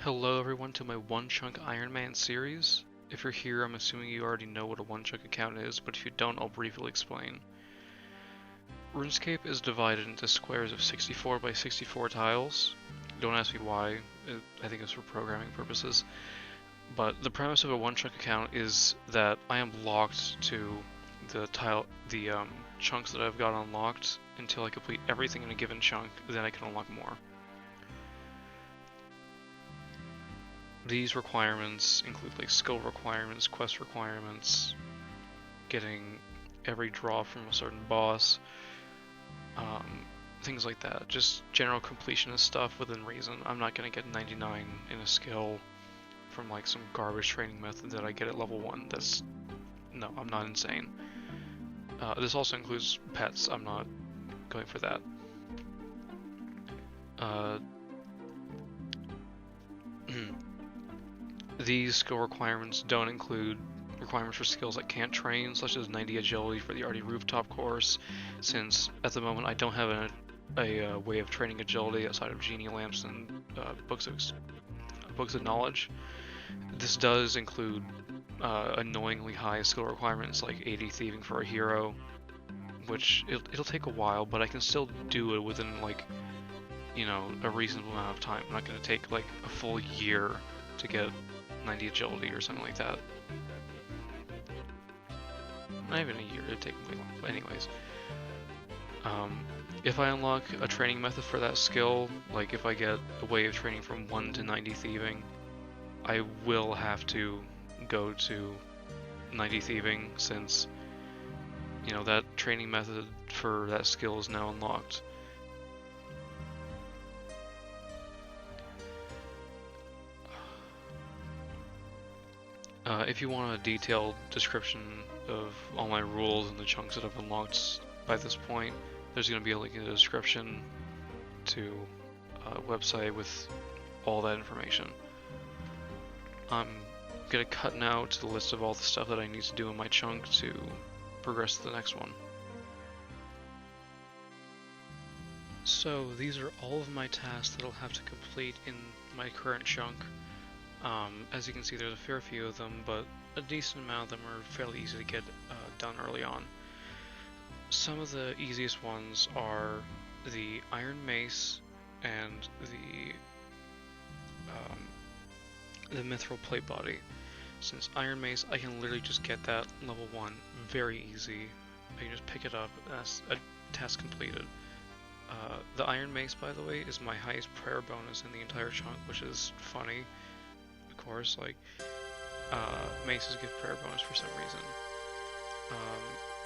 Hello everyone to my One Chunk Iron Man series. If you're here, I'm assuming you already know what a One Chunk account is, but if you don't, I'll briefly explain. RuneScape is divided into squares of 64 by 64 tiles. Don't ask me why, I think it's for programming purposes. But the premise of a One Chunk account is that I am locked to the chunks that I've got unlocked until I complete everything in a given chunk, then I can unlock more. These requirements include like skill requirements, quest requirements, getting every draw from a certain boss, things like that. Just general completionist stuff within reason. I'm not gonna get 99 in a skill from like some garbage training method that I get at level 1. No, I'm not insane. This also includes pets. I'm not going for that. These skill requirements don't include requirements for skills I can't train, such as 90 agility for the already rooftop course, since at the moment I don't have a way of training agility outside of genie lamps and books of knowledge. This does include annoyingly high skill requirements like 80 thieving for a hero, which it'll take a while, but I can still do it within like, you know, a reasonable amount of time. I'm not going to take like a full year to get 90 agility or something like that. Not even a year, it'd take way long, but anyways. If I unlock a training method for that skill, like if I get a way of training from 1 to 90 thieving, I will have to go to 90 thieving since, you know, that training method for that skill is now unlocked. If you want a detailed description of all my rules and the chunks that I've unlocked by this point, there's going to be a link in the description to a website with all that information. I'm going to cut now to the list of all the stuff that I need to do in my chunk to progress to the next one. So these are all of my tasks that I'll have to complete in my current chunk. As you can see, there's a fair few of them, but a decent amount of them are fairly easy to get done early on. Some of the easiest ones are the Iron Mace and the Mithril Plate Body. Since Iron Mace, I can literally just get that level 1 very easy. I can just pick it up, and that's a task completed. The Iron Mace, by the way, is my highest prayer bonus in the entire chunk, which is funny. Of course, like, Maces give prayer bonus for some reason.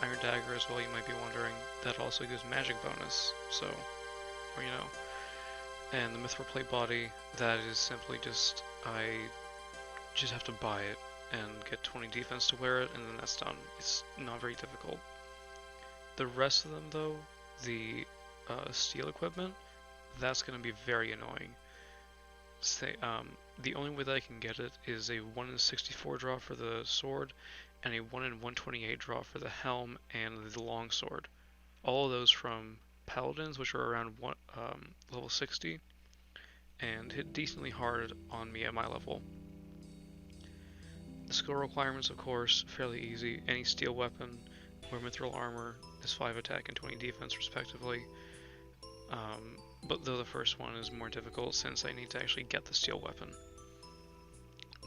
Iron Dagger as well, you might be wondering, that also gives magic bonus, so, or you know. And the Mithril Plate Body, that is simply just, I just have to buy it and get 20 defense to wear it, and then that's done. It's not very difficult. The rest of them though, the steel equipment, that's going to be very annoying. The only way that I can get it is a 1 in 64 draw for the sword, and a 1 in 128 draw for the helm and the longsword. All of those from paladins, which are around level 60, and hit decently hard on me at my level. The skill requirements, of course, fairly easy. Any steel weapon or mithril armor is 5 attack and 20 defense respectively. But though the first one is more difficult since I need to actually get the steel weapon.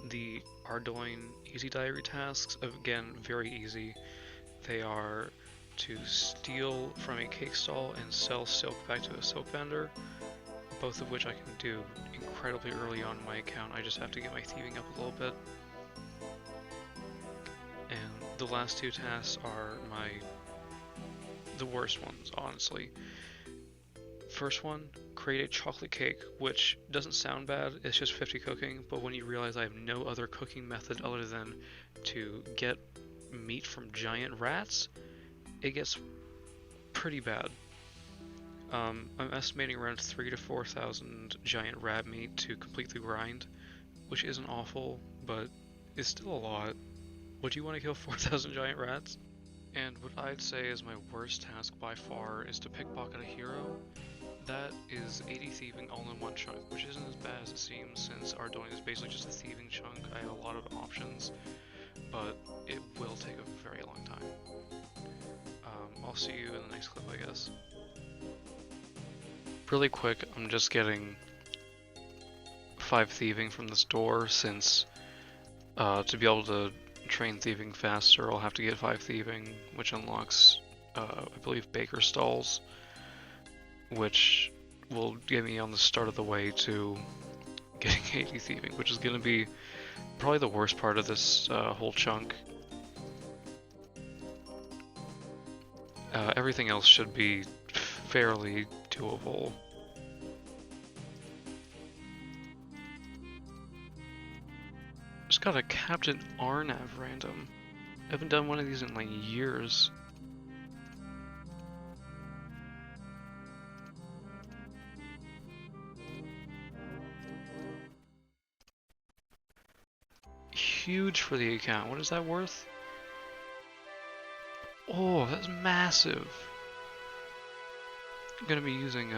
The Ardoin easy diary tasks, again, very easy. They are to steal from a cake stall and sell silk back to a silk vendor, both of which I can do incredibly early on in my account. I just have to get my thieving up a little bit. And the last two tasks are the worst ones, honestly. First one, create a chocolate cake, which doesn't sound bad, it's just 50 cooking, but when you realize I have no other cooking method other than to get meat from giant rats, it gets pretty bad. I'm estimating around 3,000 to 4,000 giant rat meat to complete the grind, which isn't awful, but it's still a lot. Would you want to kill 4,000 giant rats? And what I'd say is my worst task by far is to pickpocket a hero. that is 80 thieving all in one chunk, which isn't as bad as it seems since Ardougne is basically just a thieving chunk. I have a lot of options, but it will take a very long time. I'll see you in the next clip, I guess. Really quick, I'm just getting 5 thieving from this door since to be able to train thieving faster, I'll have to get 5 thieving, which unlocks, I believe, baker stalls, which will get me on the start of the way to getting 80 thieving, which is going to be probably the worst part of this whole chunk. Everything else should be fairly doable. Just got a Captain Arnav random. I haven't done one of these in like years. Huge for the account. What is that worth? Oh, that's massive. I'm gonna be using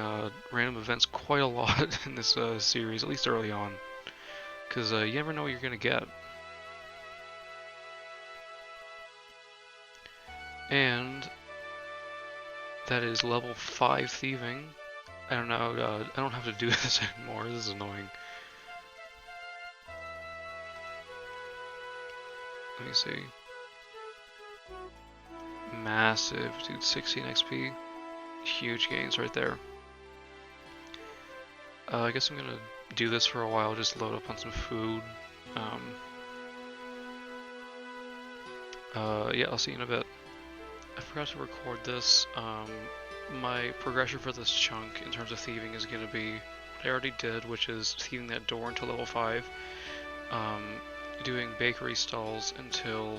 random events quite a lot in this series, at least early on, because you never know what you're gonna get. And that is level 5 thieving. I don't know, I don't have to do this anymore. This is annoying. Let me see. Massive, dude, 16 XP. Huge gains right there. I guess I'm gonna do this for a while, just load up on some food. Yeah, I'll see you in a bit. I forgot to record this. My progression for this chunk in terms of thieving is gonna be what I already did, which is thieving that door until level 5. Doing bakery stalls until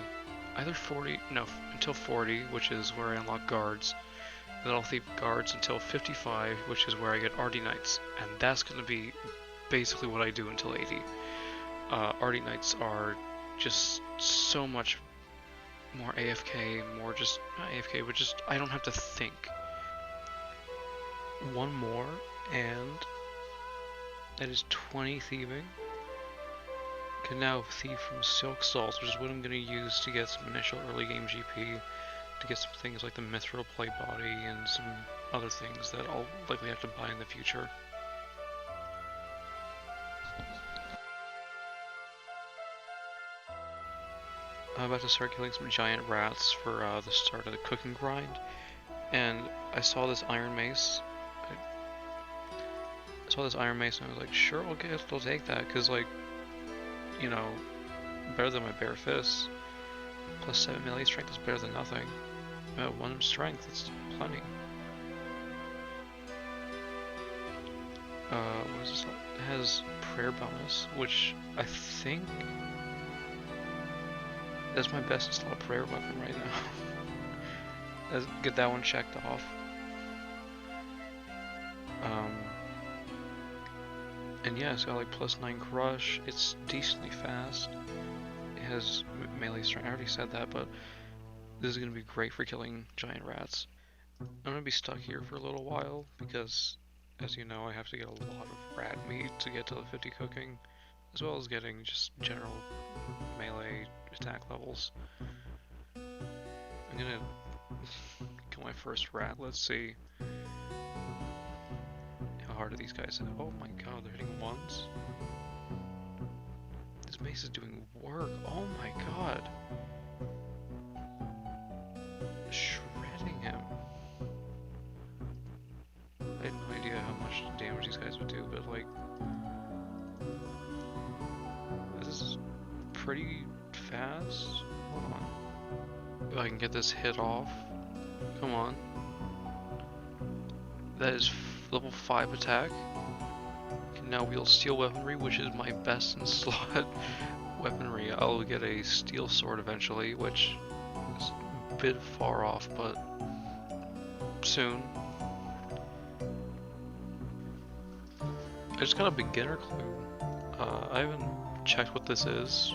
either 40, no, until 40, which is where I unlock guards. Then I'll thieve guards until 55, which is where I get Ardy Knights, and that's going to be basically what I do until 80. Ardy Knights are just so much more AFK, more just, not AFK, but just, I don't have to think. One more, and that is 20 thieving. Can now thieve from silk stalls, which is what I'm going to use to get some initial early game GP, to get some things like the mithril plate body and some other things that I'll likely have to buy in the future. I'm about to start killing some giant rats for the start of the cooking grind, and I saw this iron mace. I saw this iron mace and I was like, sure, I'll take that, because like, you know, better than my bare fists. Plus 7 melee strength is better than nothing. 1 strength, that's plenty. What is this? It has prayer bonus, which I think that's my best slot prayer weapon right now. Let's get that one checked off. And yeah, it's got like plus 9 crush. It's decently fast. It has melee strength. I already said that, but this is gonna be great for killing giant rats. I'm gonna be stuck here for a little while because, as you know, I have to get a lot of rat meat to get to the 50 cooking, as well as getting just general melee attack levels. I'm gonna kill my first rat. Let's see. How hard are these guys? Oh my god, they're hitting ones. This mace is doing work. Oh my god. Shredding him. I had no idea how much damage these guys would do, but like, this is pretty fast. Hold on. If I can get this hit off. Come on. That is level 5 attack. Can now wield steel weaponry, which is my best in slot weaponry. I'll get a steel sword eventually, which is a bit far off, but soon. I just got a beginner clue. I haven't checked what this is.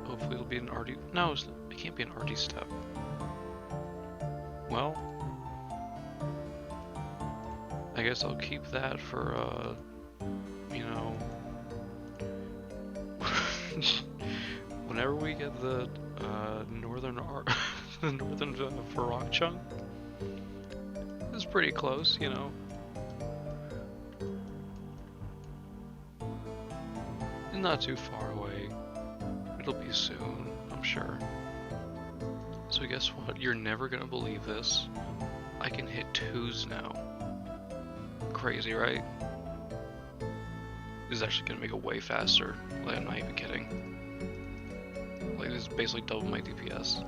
Hopefully it'll be an RD. No, it can't be an RD step. Well, I guess I'll keep that for, you know, whenever we get the the northern Varrock chunk. It's pretty close, you know. Not too far away. It'll be soon, I'm sure. So guess what? You're never gonna believe this. I can hit 2s now. Crazy, right? This is actually gonna make it way faster. Like, I'm not even kidding. Like, this is basically double my DPS.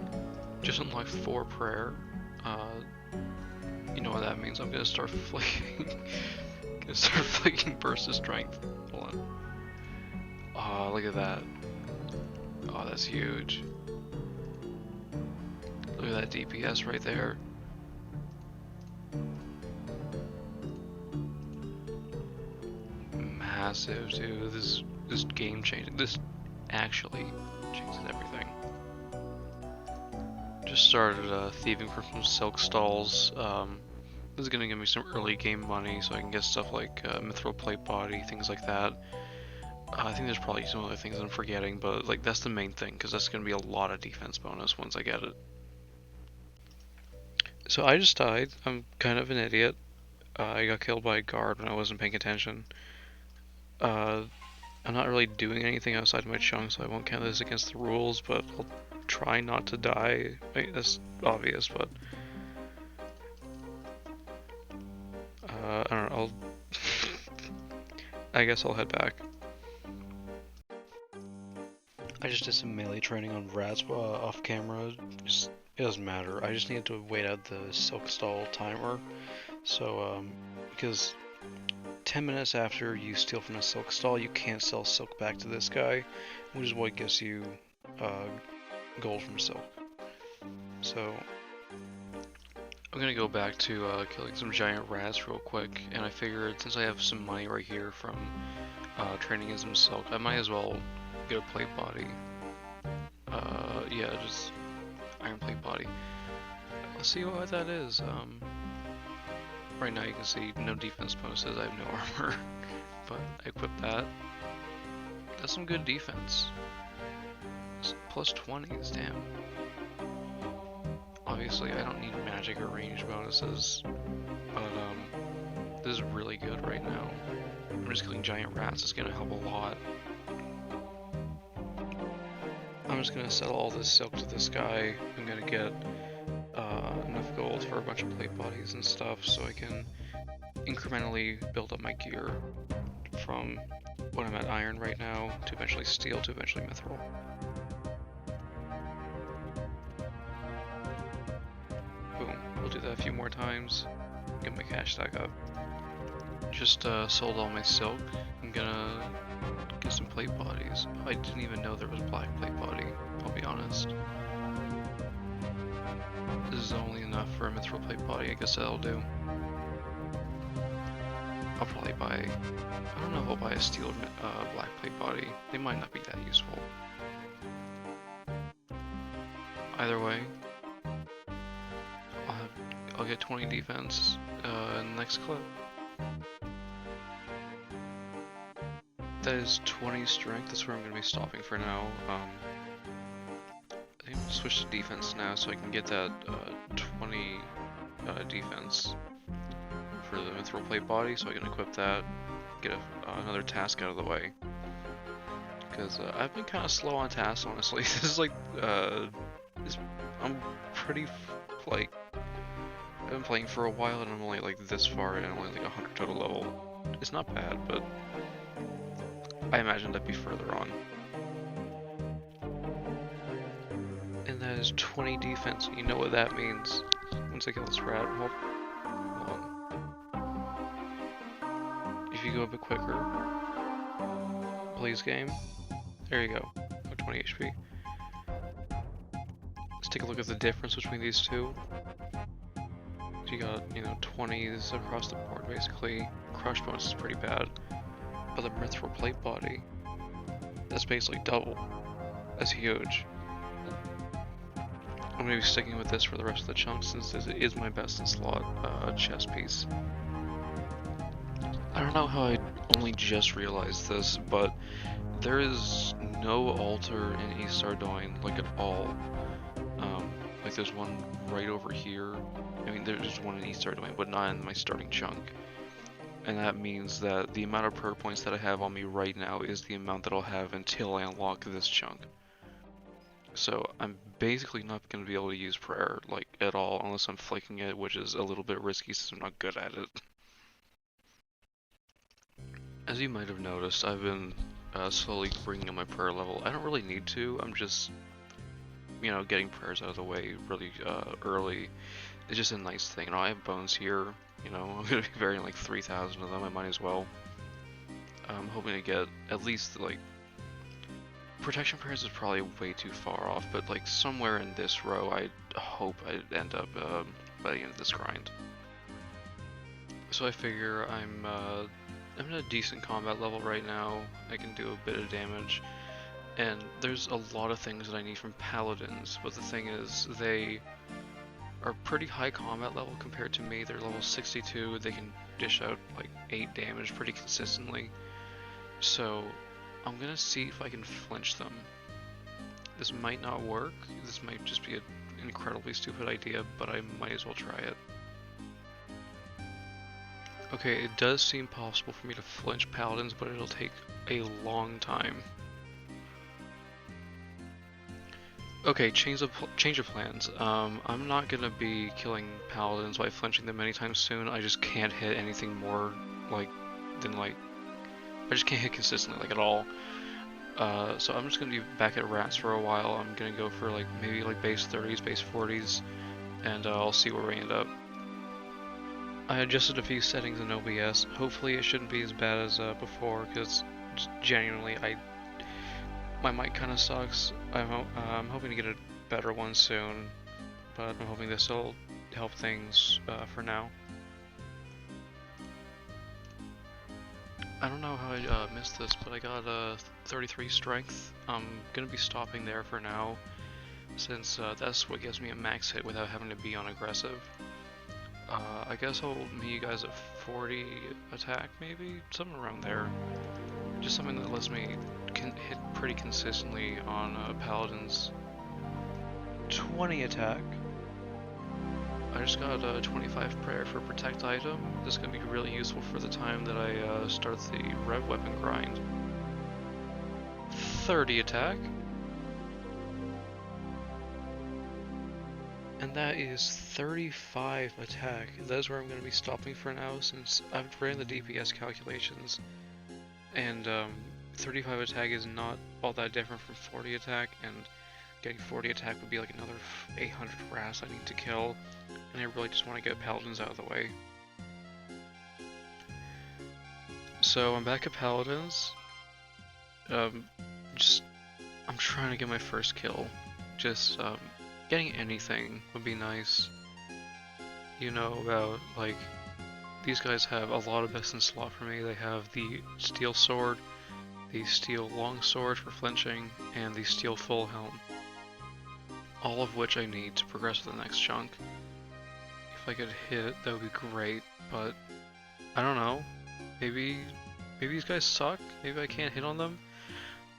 Just unlocked 4 prayer. You know what that means? I'm gonna start flicking burst of strength. Hold on. Oh, look at that. Oh, that's huge. Look at that DPS right there. Massive, dude. This game changing. This actually changes everything. Just started thieving from some silk stalls. This is gonna give me some early game money, so I can get stuff like mithril plate body, things like that. I think there's probably some other things I'm forgetting, but like that's the main thing, because that's gonna be a lot of defense bonus once I get it. So I just died. I'm kind of an idiot. I got killed by a guard when I wasn't paying attention. I'm not really doing anything outside my chunk, so I won't count this against the rules, but I'll try not to die. That's obvious, but I don't know. I guess I'll head back. I just did some melee training on rats off camera. It doesn't matter. I just needed to wait out the silk stall timer. So, because 10 minutes after you steal from a silk stall, you can't sell silk back to this guy, which is what gives you gold from silk. So, I'm gonna go back to killing some giant rats real quick, and I figured since I have some money right here from training in some silk, I might as well get a plate body. Yeah, just iron plate body. Let's see what that is. Right now you can see no defense bonuses, I have no armor, but I equipped that. That's some good defense. It's plus 20s, damn. Obviously I don't need magic or range bonuses, but this is really good right now. I'm just killing giant rats, it's gonna help a lot. I'm just gonna sell all this silk to this guy. I'm gonna get enough gold for a bunch of plate bodies and stuff so I can incrementally build up my gear from when I'm at iron right now to eventually steel to eventually mithril. Boom, we'll do that a few more times, get my cash stack up. Just sold all my silk. I'm gonna get some plate bodies. I didn't even know there was black plate body, I'll be honest. This is only enough for a mithril plate body, I guess that'll do. I'll probably buy, I don't know if I'll buy a steel black plate body. They might not be that useful. Either way, I'll get 20 defense in the next clip. That is 20 strength, that's where I'm going to be stopping for now. I think I'll switch to defense now so I can get that 20 defense for the mithril plate body, so I can equip that, get another task out of the way. Because I've been kind of slow on tasks, honestly. This is like, I'm pretty, like, I've been playing for a while and I'm only like this far and I'm only like 100 total level. It's not bad, but I imagined I'd be further on. And that is 20 defense. You know what that means. Once I kill this rat, hold on. If you go a bit quicker, please game. There you go. 20 HP. Let's take a look at the difference between these two. You got, 20s across the board basically. Crush bonus is pretty bad. But the mithril plate body, that's basically double. That's huge. I'm gonna be sticking with this for the rest of the chunk since this is my best in slot chest piece. I don't know how I only just realized this, but there is no altar in East Sardoin, like at all. Like there's one right over here. I mean, there's one in East Sardoin, but not in my starting chunk. And that means that the amount of prayer points that I have on me right now is the amount that I'll have until I unlock this chunk. So I'm basically not going to be able to use prayer, like, at all, unless I'm flaking it, which is a little bit risky since I'm not good at it. As you might have noticed, I've been slowly bringing up my prayer level. I don't really need to, I'm just, you know, getting prayers out of the way really early. It's just a nice thing. You know, I have bones here, you know, I'm going to be varying like 3,000 of them, I might as well. I'm hoping to get at least, like, protection prayers is probably way too far off, but like somewhere in this row, I hope I'd end up by the end of this grind. So I figure I'm at a decent combat level right now. I can do a bit of damage, and there's a lot of things that I need from paladins. But the thing is, they are pretty high combat level compared to me. They're level 62. They can dish out like 8 damage pretty consistently. So I'm gonna see if I can flinch them. This might not work, this might just be an incredibly stupid idea, but I might as well try it. Okay, it does seem possible for me to flinch paladins, but it'll take a long time. Okay, change of plans. I'm not gonna be killing paladins by flinching them anytime soon. I just can't hit anything more than I just can't hit consistently at all. So I'm just gonna be back at rats for a while. I'm gonna go for maybe base 30s, base 40s, and I'll see where we end up. I adjusted a few settings in OBS. Hopefully it shouldn't be as bad as before, because genuinely my mic kind of sucks. I'm hoping to get a better one soon, but I'm hoping this will help things for now. I don't know how I missed this, but I got 33 strength. I'm gonna be stopping there for now, since that's what gives me a max hit without having to be on aggressive. I guess I'll meet you guys at 40 attack, maybe? Something around there. Just something that lets me hit pretty consistently on paladins. 20 attack. I just got a 25 prayer for protect item. This is going to be really useful for the time that I start the rev weapon grind. 30 attack. And that is 35 attack. That is where I'm going to be stopping for now, since I've ran the DPS calculations. And 35 attack is not all that different from 40 attack, and getting 40 attack would be like another 800 rats I need to kill, and I really just want to get paladins out of the way. So I'm back at paladins. I'm trying to get my first kill. Just getting anything would be nice. You know about these guys have a lot of best in slot for me. They have the steel sword, the steel long sword for flinching, and the steel full helm. All of which I need to progress to the next chunk. If I could hit, that would be great, but I don't know. Maybe these guys suck? Maybe I can't hit on them?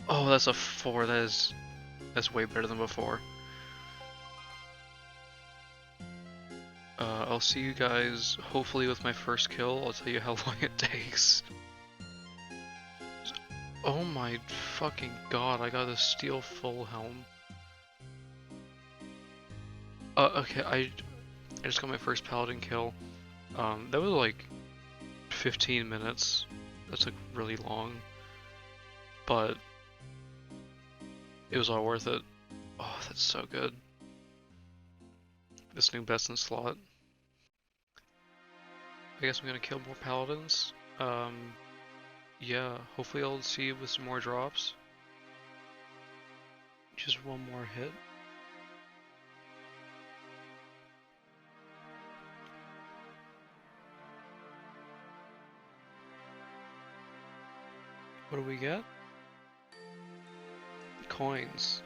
Oh, that's a 4. That's way better than before. I'll see you guys hopefully with my first kill. I'll tell you how long it takes. Oh my fucking god, I got a steel full helm. Okay, I just got my first paladin kill. That was like 15 minutes. That took really long. But it was all worth it. Oh, that's so good. This new best in slot. I guess I'm gonna kill more paladins. Yeah, hopefully I'll see you with some more drops. Just one more hit. What do we get? Coins.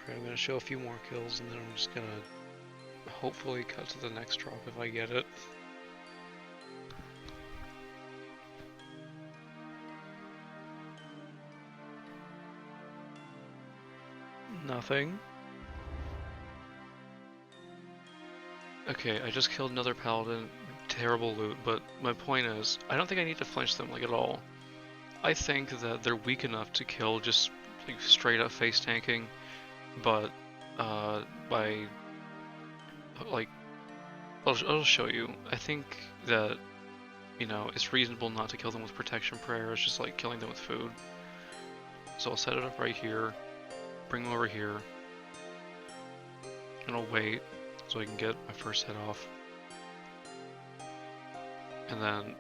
Alright, I'm gonna show a few more kills and then I'm just gonna hopefully cut to the next drop if I get it. Nothing. Okay, I just killed another paladin. Terrible loot, but my point is, I don't think I need to flinch them like at all. I think that they're weak enough to kill just like straight up face tanking, but by like I'll show you. I think that, you know, it's reasonable not to kill them with protection prayer. It's just like killing them with food. So I'll set it up right here, bring them over here, and I'll wait so I can get my first hit off. And then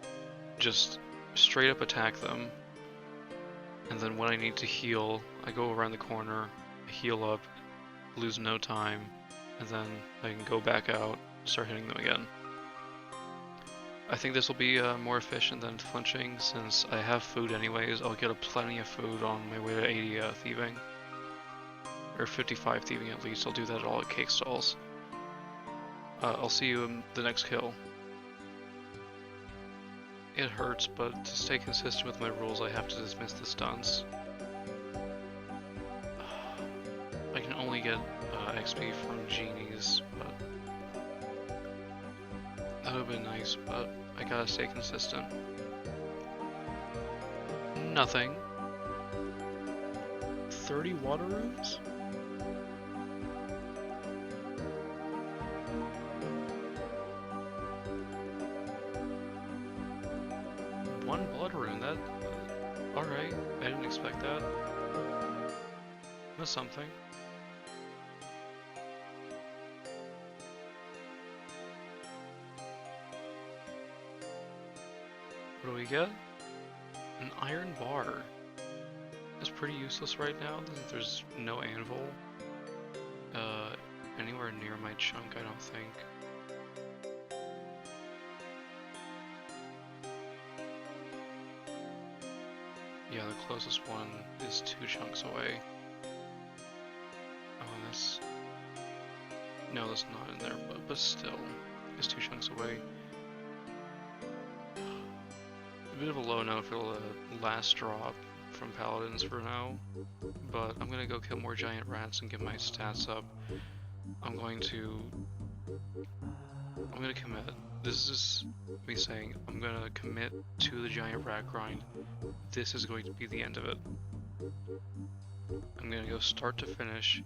just straight up attack them. And then when I need to heal, I go around the corner, heal up, lose no time, and then I can go back out, start hitting them again. I think this will be more efficient than flinching, since I have food anyways. I'll get plenty of food on my way to 80 thieving. Or 55 thieving at least. I'll do that all at cake stalls. I'll see you in the next kill. It hurts, but to stay consistent with my rules, I have to dismiss the stunts. I can only get XP from genies, but that would have been nice, but I gotta stay consistent. Nothing. 30 water rooms? One blood rune, that... Alright, I didn't expect that. That's something. What do we get? An iron bar. That's pretty useless right now. There's no anvil anywhere near my chunk, I don't think. Yeah, the closest one is 2 chunks away. Oh, that's... No, that's not in there, but still, it's 2 chunks away. A bit of a low note for the last drop from paladins for now, but I'm gonna go kill more giant rats and get my stats up. I'm gonna commit. This is me saying I'm gonna commit to the giant rat grind. This is going to be the end of it. I'm gonna go start to finish.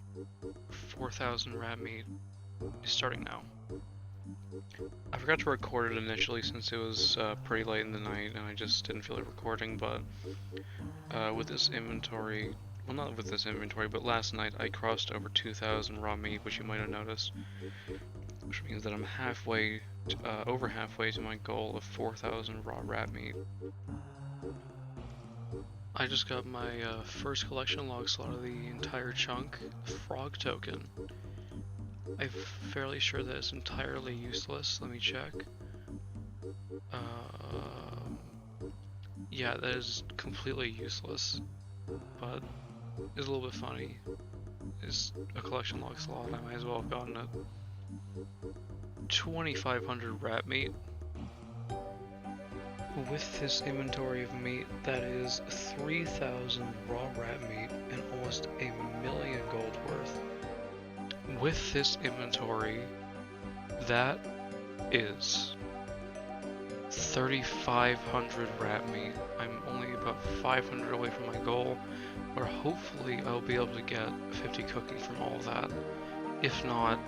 4,000 rat meat is starting now. I forgot to record it initially since it was pretty late in the night and I just didn't feel like recording, but with this inventory, well, not with this inventory, but last night I crossed over 2,000 raw meat, which you might have noticed, which means that I'm halfway, over halfway to my goal of 4,000 raw rat meat. I just got my first collection log slot of the entire chunk, frog token. I'm fairly sure that it's entirely useless. Let me check. Yeah, that is completely useless, but it's a little bit funny. It's a collection log slot, I might as well have gotten it. 2,500 rat meat. With this inventory of meat, that is 3,000 raw rat meat and almost 1,000,000 gold worth. With this inventory, that is 3,500 rat meat. I'm only about 500 away from my goal, where hopefully I'll be able to get 50 cooking from all of that. If not,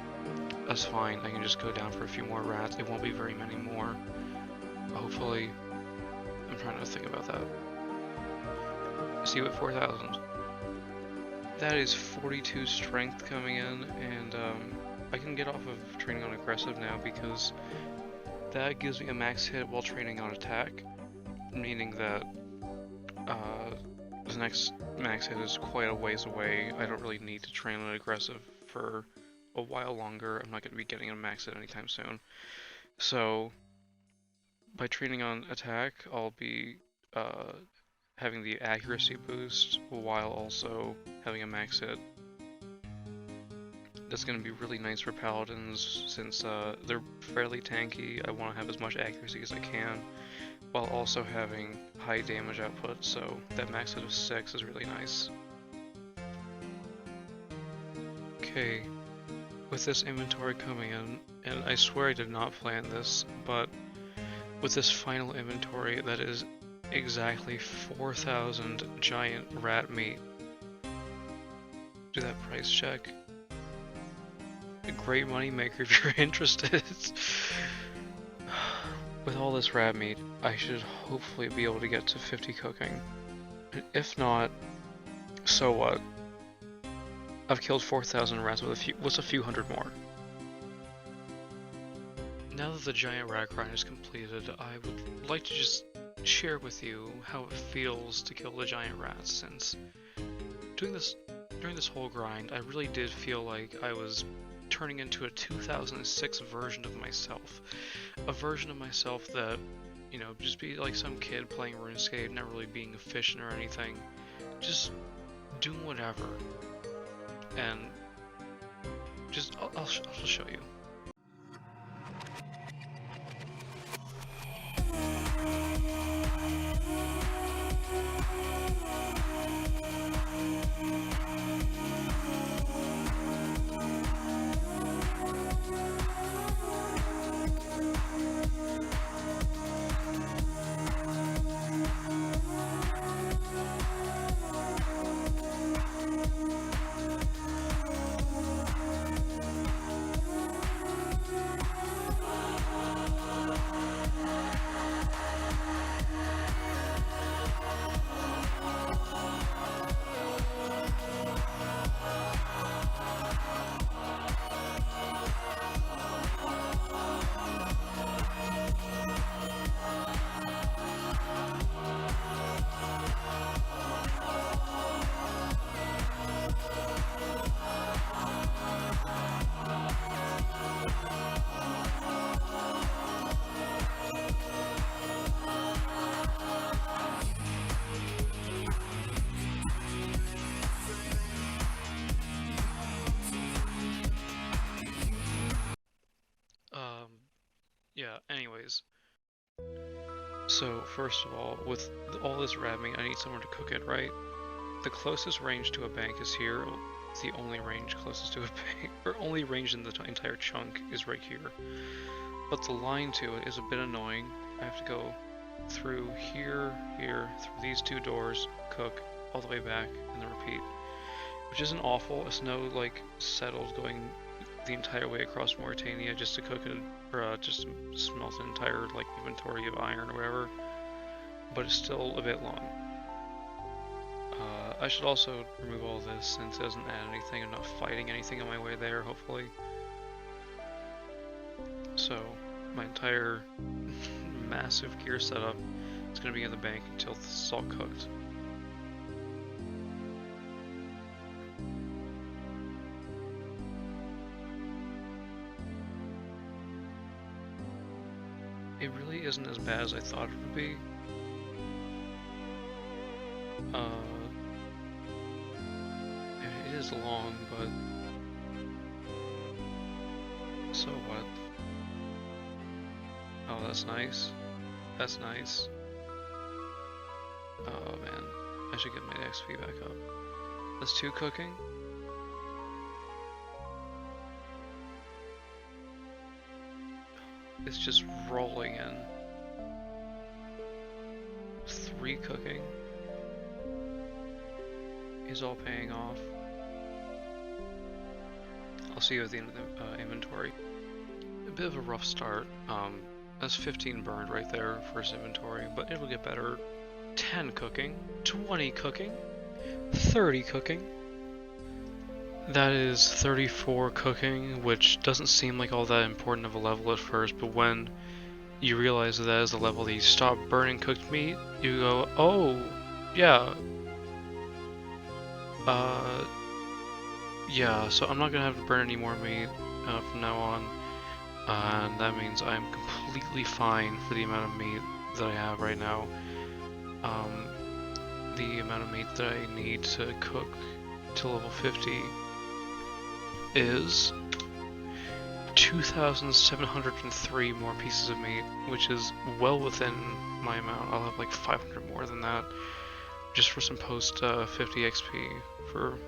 that's fine. I can just go down for a few more rats. It won't be very many more. Hopefully, I'm trying to think about that. See you at 4,000. That is 42 strength coming in, and I can get off of training on aggressive now because that gives me a max hit while training on attack, meaning that the next max hit is quite a ways away. I don't really need to train on aggressive for a while longer. I'm not going to be getting a max hit anytime soon. So by training on attack, I'll be having the accuracy boost while also having a max hit. That's going to be really nice for paladins since they're fairly tanky. I want to have as much accuracy as I can while also having high damage output, so that max hit of 6 is really nice. Okay, with this inventory coming in, and I swear I did not plan this, but with this final inventory that is exactly 4,000 giant rat meat. Do that price check. A great money maker if you're interested. With all this rat meat, I should hopefully be able to get to 50 cooking. If not, so what? I've killed 4,000 rats with a few hundred more. Now that the giant rat grind is completed, I would like to just share with you how it feels to kill the giant rats, since during this whole grind, I really did feel like I was turning into a 2006 version of myself. A version of myself that, you know, just be like some kid playing RuneScape, not really being efficient or anything, just doing whatever. And just, I'll show you. Yeah, anyways. So, first of all, with all this rat meat, I need somewhere to cook it, right? The closest range to a bank is here. The only range closest to a bank, or only range in the entire chunk, is right here. But the line to it is a bit annoying. I have to go through here, through these two doors, cook, all the way back, and then repeat. Which isn't awful. It's no, like, settled going the entire way across Mauritania just to cook it, or just to smelt an entire, like, inventory of iron or whatever. But it's still a bit long. I should also remove all this since it doesn't add anything. I'm not fighting anything on my way there, hopefully. So, my entire massive gear setup is going to be in the bank until this is all cooked. It really isn't as bad as I thought it would be. It is long, but so what? Oh, that's nice. That's nice. Oh man, I should get my XP back up. That's 2 cooking. It's just rolling in. 3 cooking is all paying off. I'll see you at the end of the inventory. A bit of a rough start. That's 15 burned right there for his inventory, but it'll get better. 10 cooking, 20 cooking, 30 cooking. That is 34 cooking, which doesn't seem like all that important of a level at first, but when you realize that is the level that you stop burning cooked meat, you go, oh, yeah. Yeah, so I'm not gonna have to burn any more meat from now on, and that means I'm completely fine for the amount of meat that I have right now. The amount of meat that I need to cook to level 50 is 2,703 more pieces of meat, which is well within my amount. I'll have like 500 more than that, just for some post 50 XP for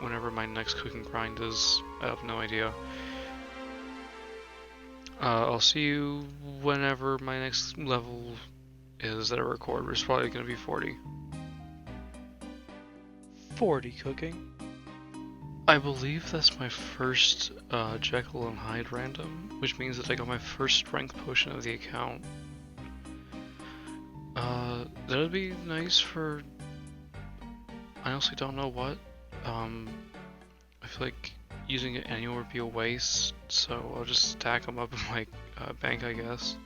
whenever my next cooking grind is. I have no idea. I'll see you whenever my next level is that I record. It's probably going to be 40. 40 cooking. I believe that's my first Jekyll and Hyde random, which means that I got my first strength potion of the account. That would be nice for... I honestly don't know what. I feel like using it anywhere would be a waste, so I'll just stack them up in my bank, I guess.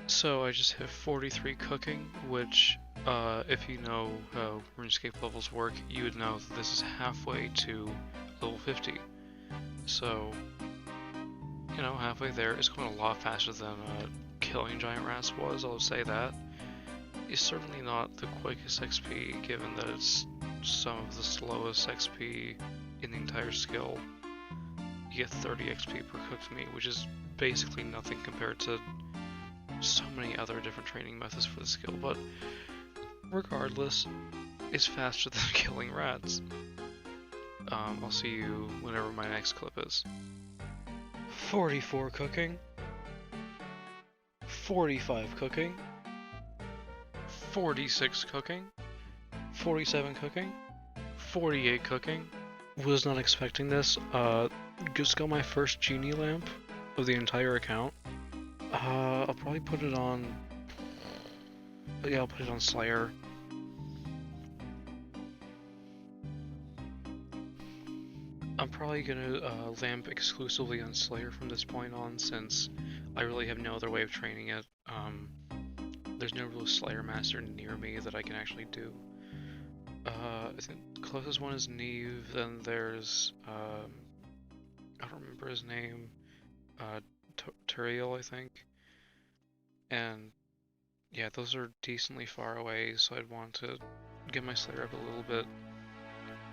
So I just hit 43 cooking, which, if you know how RuneScape levels work, you would know that this is halfway to level 50. So, you know, halfway there. It's going a lot faster than killing giant rats was, I'll say that. It's certainly not the quickest XP, given that it's some of the slowest XP in the entire skill. You get 30 XP per cooked meat, which is basically nothing compared to so many other different training methods for the skill, but regardless, it's faster than killing rats. I'll see you whenever my next clip is. 44 cooking. 45 cooking. 46 cooking. 47 cooking. 48 cooking. Was not expecting this. Just got my first genie lamp of the entire account. I'll probably put it on... Yeah, I'll put it on Slayer. I'm probably gonna lamp exclusively on Slayer from this point on, since I really have no other way of training it. There's no real Slayer master near me that I can actually do. I think the closest one is Neve, then there's... I don't remember his name. Turiel, I think. And yeah, those are decently far away, so I'd want to get my Slayer up a little bit,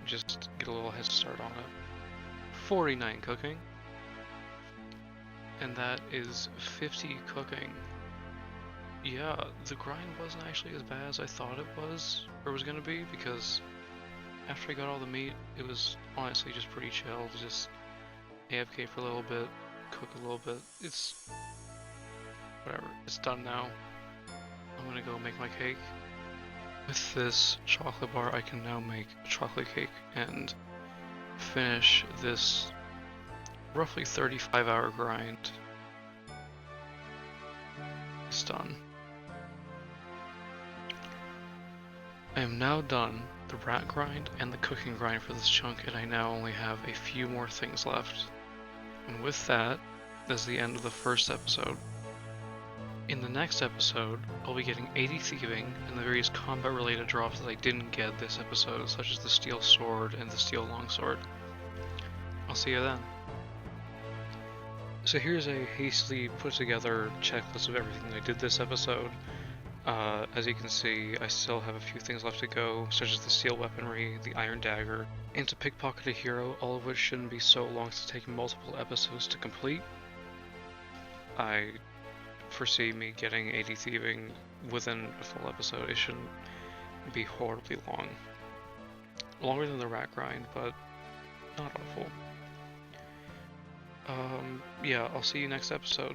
just get a little head start on it. 49 cooking, and that is 50 cooking. Yeah, the grind wasn't actually as bad as I thought it was, or was gonna be, because after I got all the meat, it was honestly just pretty chill to just AFK for a little bit, cook a little bit. It's whatever, it's done now. I'm gonna go make my cake. With this chocolate bar, I can now make a chocolate cake and finish this roughly 35-hour grind. It's done. I am now done the rat grind and the cooking grind for this chunk, and I now only have a few more things left. And with that, that's the end of the first episode. In the next episode, I'll be getting 80 thieving and the various combat related drops that I didn't get this episode, such as the steel sword and the steel longsword. I'll see you then. So here's a hastily put together checklist of everything that I did this episode. As you can see, I still have a few things left to go, such as the steel weaponry, the iron dagger, and to pickpocket a hero, all of which shouldn't be so long to take multiple episodes to complete. I foresee me getting 80 thieving within a full episode. It shouldn't be horribly long. Longer than the rat grind, but not awful. Yeah, I'll see you next episode.